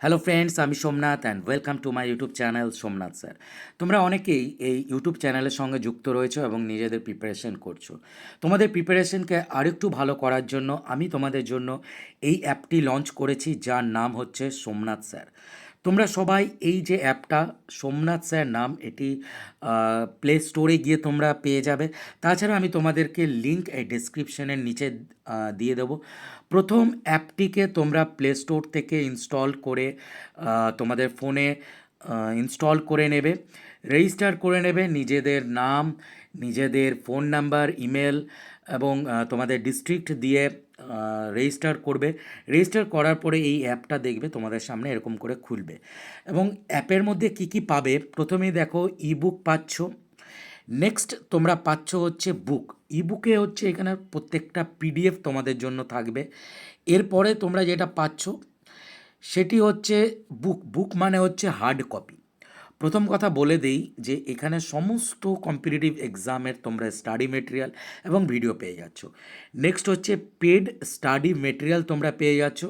Hello friends, আমি Somnath and welcome to my YouTube channel Somnath sir. তোমরা অনেকেই এই ইউটিউব চ্যানেলের সঙ্গে যুক্ত রয়েছো এবং নিজেদের প্রিপারেশন করছো। তোমাদের প্রিপারেশনকে আরেকটু ভালো করার জন্য আমি তোমাদের জন্য এই অ্যাপটি লঞ্চ করেছি, যার নাম হচ্ছে সোমনাথ স্যার। তোমরা সবাই এই যে অ্যাপটা সোমনাথ স্যার নাম, এটি প্লে স্টোরে গিয়ে তোমরা পেয়ে যাবে। তাছাড়া আমি তোমাদেরকে লিঙ্ক এই ডেসক্রিপশনের নিচে দিয়ে দেবো। প্রথম অ্যাপটিকে তোমরা প্লে স্টোর থেকে ইনস্টল করে তোমাদের ফোনে ইনস্টল করে নেবে, রেজিস্টার করে নেবে নিজেদের নাম, নিজেদের ফোন নাম্বার, ইমেল এবং তোমাদের ডিস্ট্রিক্ট দিয়ে রেজিস্টার করবে। রেজিস্টার করার পরে এই অ্যাপটা দেখবে তোমাদের সামনে এরকম করে খুলবে। এবং অ্যাপের মধ্যে কি কি পাবে, প্রথমেই দেখো ইবুক পাচ্ছ। নেক্সট তোমরা পাচ্ছ হচ্ছে বুক। ইবুকে হচ্ছে এখানে প্রত্যেকটা পিডিএফ তোমাদের জন্য থাকবে। এরপরে তোমরা যেটা পাচ্ছ সেটি হচ্ছে বুক। বুক মানে হচ্ছে হার্ড কপি। প্রথম কথা বলে দেই যে এখানে সমস্ত কম্পিটিটিভ এক্সামের তোমরা স্টাডি মেটেরিয়াল এবং ভিডিও পেয়ে যাচ্ছ। নেক্সট হচ্ছে পেড স্টাডি মেটেরিয়াল তোমরা পেয়ে যাচ্ছ,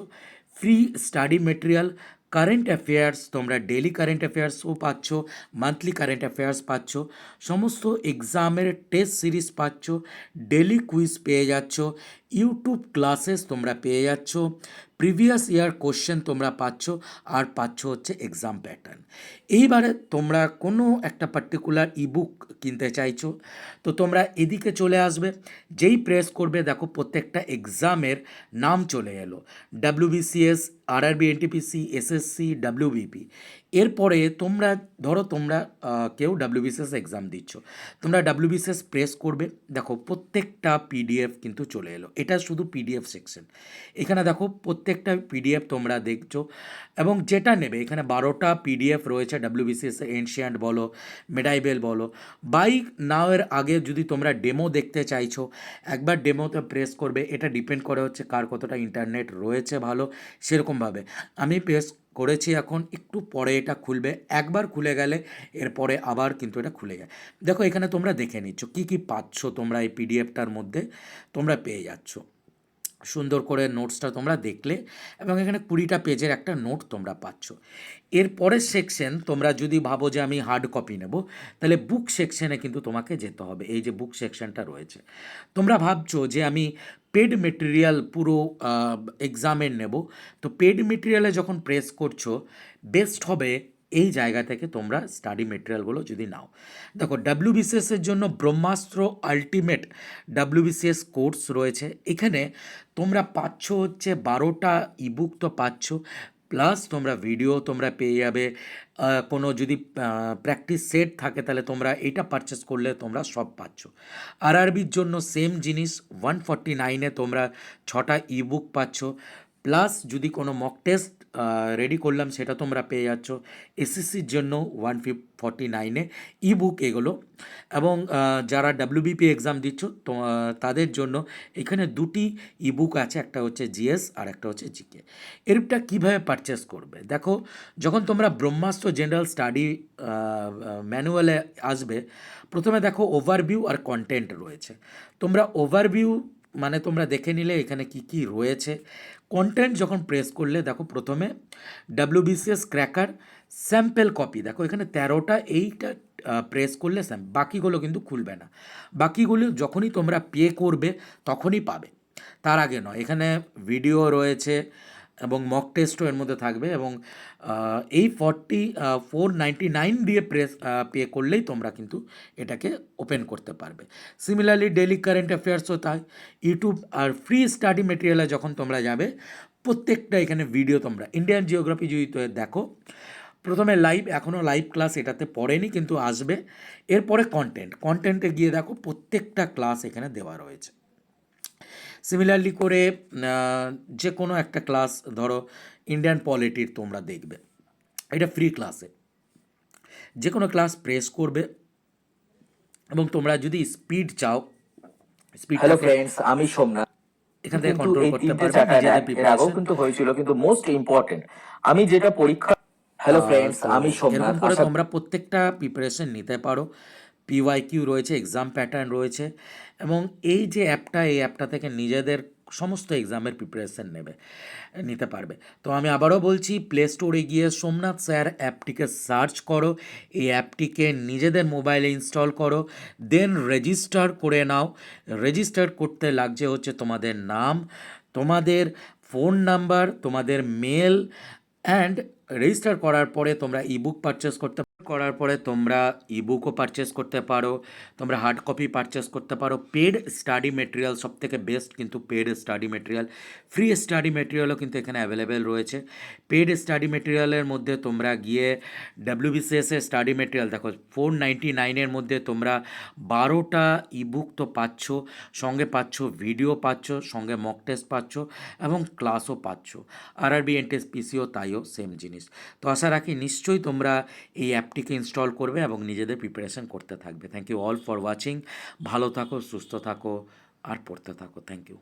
free study material, current affairs, তোমরা ডেলি কারেন্ট অ্যাফেয়ার্সও পাচ্ছ, মান্থলি কারেন্ট অ্যাফেয়ার্স পাচ্ছ, সমস্ত এক্সামের টেস্ট সিরিজ পাচ্ছ, ডেলি কুইজ পেয়ে যাচ্ছ, ইউটিউব ক্লাসেস তোমরা পেয়ে যাচ্ছ, প্রিভিয়াস ইয়ার কোশ্চেন তোমরা পাচ্ছ, আর পাচ্ছ হচ্ছে এক্সাম প্যাটার্ন। এইবারে তোমরা কোনো একটা পার্টিকুলার ইবুক কিনতে চাইছো, তো তোমরা এদিকে চলে আসবে। যেই প্রেস করবে দেখো প্রত্যেকটা এক্সামের নাম চলে এলো, WBCS, RRB, NTPC, SSC, WBP. এরপরে তোমরা ধরো তোমরা কেউ ডাব্লিউবিসিএস এক্সাম দিচ্ছ, তোমরা ডাব্লিউবিসিএস প্রেস করবে, দেখো প্রত্যেকটা পিডিএফ কিন্তু চলে এলো। এটা শুধু পিডিএফ সেকশন। এখানে দেখো প্রত্যেকটা পিডিএফ তোমরা দেখছো এবং যেটা নেবে এখানে 12টা পিডিএফ রয়েছে। ডাব্লিউবিসিএস এনশিয়ান্ট বলো, মেডাইবেল বলো। বাইক নাওয়ের আগে যদি তোমরা ডেমো দেখতে চাইছো, একবার ডেমোতে প্রেস করবে। এটা ডিপেন্ড করে হচ্ছে কার কতটা ইন্টারনেট রয়েছে ভালো, সেরকমভাবে আমি প্রেস করেছি। এখন একটু পরে এটা খুলবে, একবার খুলে গেলে এরপরে আবার কিন্তু এটা খুলে যায়। দেখো এখানে তোমরা দেখে নিচ্ছ কী কী পাচ্ছ তোমরা এই পিডিএফটার মধ্যে তোমরা পেয়ে যাচ্ছ। সুন্দর করে নোটসটা তোমরা দেখলে এবং এখানে 20টা পেজের একটা নোট তোমরা পাচ্ছ। এর পরের সেকশন, তোমরা যদি ভাবো যে আমি হার্ড কপি নেব, তাহলে বুক সেকশনে কিন্তু তোমাকে যেতে হবে। এই যে বুক সেকশনটা রয়েছে, তোমরা ভাবছো যে আমি পেড মেটেরিয়াল পুরো এক্সামের নেব, তো পেড মেটেরিয়ালে যখন প্রেস করছো বেস্ট হবে এই জায়গা থেকে তোমরা স্টাডি মেটেরিয়ালগুলো যদি নাও। দেখো ডাব্লিউবিসিএসের জন্য ব্রহ্মাস্ত্র আলটিমেট ডাব্লিউবিসিএস কোর্স রয়েছে। এখানে তোমরা পাচ্ছ হচ্ছে 12টা ইবুক তো পাচ্ছ, প্লাস তোমরা ভিডিও তোমরা পেয়ে যাবে। কোনো যদি প্র্যাকটিস সেট থাকে তাহলে তোমরা এটা পারচেস করলে তোমরা সব পাচ্ছ। আরআরবির জন্য সেম জিনিস, 149-এ তোমরা 6টা ইবুক পাচ্ছ, প্লাস যদি কোনো মক টেস্ট রেডি করলাম সেটা তোমরা পেয়ে যাচ্ছ। এসএসসির জন্য 149-এ ইবুক এগুলো। এবং যারা ডাব্লিউবিপি এক্সাম দিচ্ছ তো তাদের জন্য এখানে 2টি ইবুক আছে, একটা হচ্ছে জিএস আর একটা হচ্ছে জিকে। এরটা কীভাবে পারচেস করবে দেখো, যখন তোমরা ব্রহ্মাস্ত্র জেনারেল স্টাডি ম্যানুয়ালে আসবে, প্রথমে দেখো ওভারভিউ আর কন্টেন্ট রয়েছে। তোমরা ওভারভিউ মানে তোমরা দেখে নিলে এখানে কি কি রয়েছে। কন্টেন্ট যখন প্রেস করলে দেখো প্রথমে ডাব্লিউবিসিএস ক্র্যাকার স্যাম্পেল কপি, দেখো এখানে 13টা, এইটা প্রেস করলে বাকিগুলো কিন্তু খুলবে না। বাকিগুলো যখনই তোমরা পে করবে তখনই পাবে, তার আগে নয়। এখানে ভিডিও রয়েছে এবং মক টেস্টও এর মধ্যে থাকবে। এবং এই 499 দিয়ে পে করলেই তোমরা কিন্তু এটাকে ওপেন করতে পারবে। সিমিলারলি ডেলি কারেন্ট অ্যাফেয়ার্সও তাই। ইউটিউব আর ফ্রি স্টাডি মেটেরিয়ালে যখন তোমরা যাবে, প্রত্যেকটা এখানে ভিডিও তোমরা ইন্ডিয়ান জিওগ্রাফি যদি দেখো, প্রথমে লাইভ, এখনও লাইভ ক্লাস এটাতে পড়েনি কিন্তু আসবে। এরপরে কন্টেন্টে গিয়ে দেখো প্রত্যেকটা ক্লাস এখানে দেওয়া রয়েছে। সিমিলারলি করে যে কোনো একটা ক্লাস, ধরো ইন্ডিয়ান পলিটির তোমরা দেখবে, এটা ফ্রি ক্লাসে। যে কোনো ক্লাস প্রেস করবে এবং তোমরা যদি স্পিড চাও, হ্যালো স্পিডটাকে ফ্রেন্ডস, আমি সোমনাথ। এখান থেকে কিন্তু কন্ট্রোল এই করতে তিনটে পারবে চ্যাপ্টার নিজেদের এর আগেও প্রিপারেশন। কিন্তু হয়েছিল, কিন্তু মোস্ট ইম্পর্টেন্ট আমি যেটা পরীক্ষা। হ্যালো ফ্রেন্ডস, তো আমি এরকম সোমনাথ। করে আশা তোমরা প্রত্যেকটা প্রিপারেশন নিতে পারো। পিওয়াইকিউ রয়েছে, এক্সাম প্যাটার্ন রয়েছে। এবং এই যে অ্যাপটা, এই অ্যাপটা থেকে নিজেদের সমস্ত এক্সামের প্রিপারেশন নিতে পারবে। তো আমি আবারও বলছি, প্লে স্টোরে গিয়ে সোমনাথ স্যার অ্যাপটিকে সার্চ করো, এই অ্যাপটিকে নিজেদের মোবাইলে ইনস্টল করো, দেন রেজিস্টার করে নাও। রেজিস্টার করতে লাগছে হচ্ছে তোমাদের নাম, তোমাদের ফোন নাম্বার, তোমাদের মেল, অ্যান্ড রেজিস্টার করার পরে তোমরা ইবুক পারচেস করতে পারো, তোমরা হার্ড কপি পারচেস করতে পারো। পেড স্টাডি মেটেরিয়াল সবথেকে বেস্ট, কিন্তু paid study material, free study মেটেরিয়ালও কিন্তু এখানে অ্যাভেলেবেল রয়েছে। পেড স্টাডি মেটেরিয়ালের মধ্যে তোমরা গিয়ে WBCS এর স্টাডি মেটেরিয়াল দেখো, 499-এর মধ্যে তোমরা 12টা ইবুক তো পাচ্ছ, সঙ্গে পাচ্ছ ভিডিও, পাচ্ছ সঙ্গে মক টেস্ট, পাচ্ছ এবং ক্লাসও পাচ্ছ। RRB এনটিএস পিসিও তাইও সেম জিনিস। তো আশা রাখি নিশ্চয়ই তোমরা এই অ্যাপটিকে ইনস্টল করবে এবং নিজেদের প্রিপারেশন করতে থাকবে। Thank you all for watching. ভালো থাকো, সুস্থ থাকো আর পড়তে থাকো। Thank you.